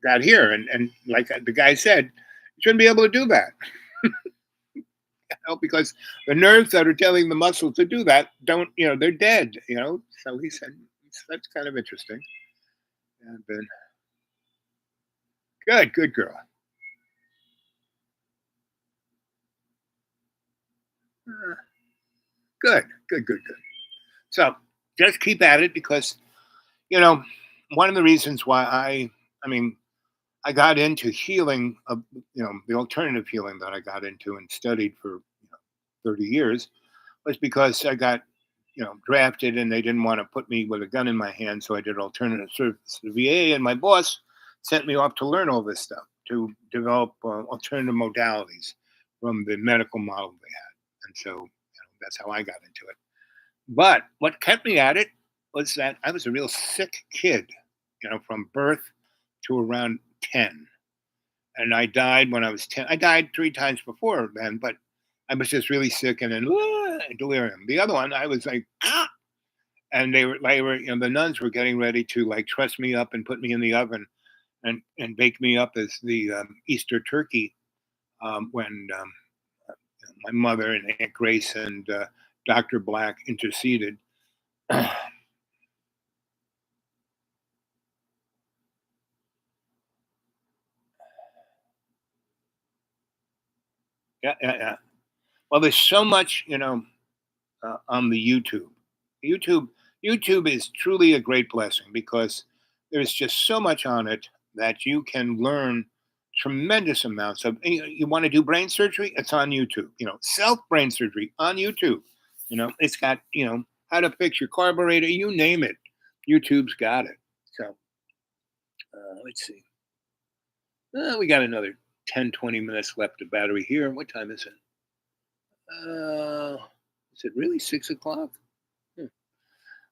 got here, and like the guy said, you shouldn't be able to do that. Because the nerves that are telling the muscles to do that don't, they're dead, So he said, that's kind of interesting. And then, good girl. Good. So just keep at it because, one of the reasons why I got into healing, the alternative healing that I got into and studied for 30 years was because I got, drafted and they didn't want to put me with a gun in my hand. So I did alternative service to the VA, and my boss sent me off to learn all this stuff, to develop alternative modalities from the medical model they had. And so that's how I got into it. But what kept me at it was that I was a real sick kid, from birth to around 10. And I died when I was 10. I died 3 times before then, but I was just really sick and then delirium. The other one, I was like, and they were, the nuns were getting ready to like truss me up and put me in the oven and bake me up as the Easter turkey when my mother and Aunt Grace and Dr. Black interceded. Yeah. Well, there's so much, on the YouTube. YouTube YouTube is truly a great blessing because there's just so much on it that you can learn tremendous amounts of. You want to do brain surgery? It's on YouTube. Self brain surgery on YouTube. It's got how to fix your carburetor. You name it, YouTube's got it. So let's see. We got another 10, 20 minutes left of battery here. What time is it? Is it really 6 o'clock?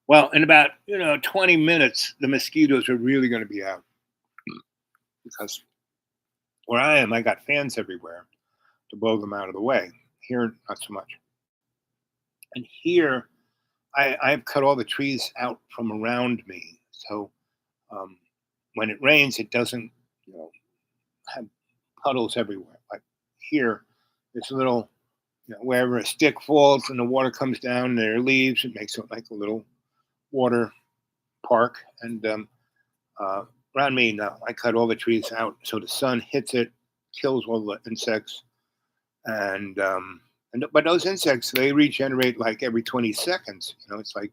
Well, in about 20 minutes, the mosquitoes are really going to be out because where I am, I got fans everywhere to blow them out of the way. Here, not so much. And here, I've cut all the trees out from around me, so when it rains, it doesn't have puddles everywhere. Like here, there's a little, wherever a stick falls and the water comes down, there are leaves. It makes it like a little water park. And around me, no, I cut all the trees out so the sun hits it, kills all the insects, and but those insects, they regenerate like every 20 seconds. It's like,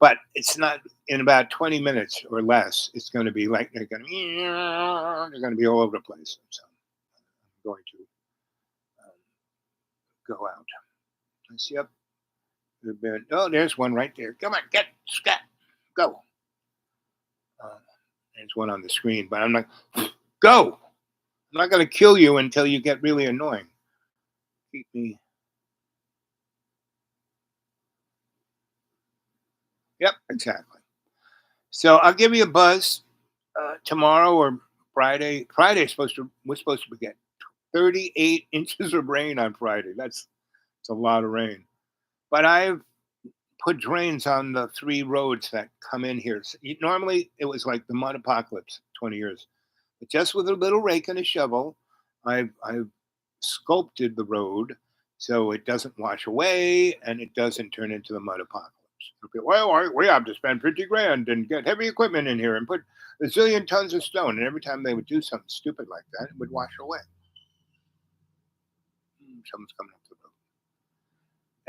but it's not in about 20 minutes or less. It's going to be like they're going to be all over the place. So I'm going to go out. Let's see up. Oh, there's one right there. Come on, get Scott, go. There's one on the screen, but I'm not. Go. I'm not going to kill you until you get really annoying. Keep me. Yep, exactly. So I'll give you a buzz tomorrow or Friday. We're supposed to get 38 inches of rain on Friday. It's a lot of rain. But I've put drains on the 3 roads that come in here. Normally, it was like the mud apocalypse 20 years. But just with a little rake and a shovel, I've sculpted the road so it doesn't wash away and it doesn't turn into the mud apocalypse. Okay, well, we have to spend 50 grand and get heavy equipment in here and put a zillion tons of stone. And every time they would do something stupid like that, it would wash away. Someone's coming up the road.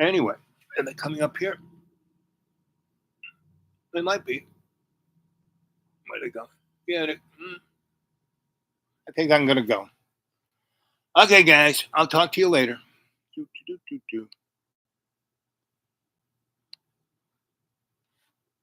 Anyway, are they coming up here? They might be. Where they go? Yeah, I think I'm going to go. Okay, guys, I'll talk to you later.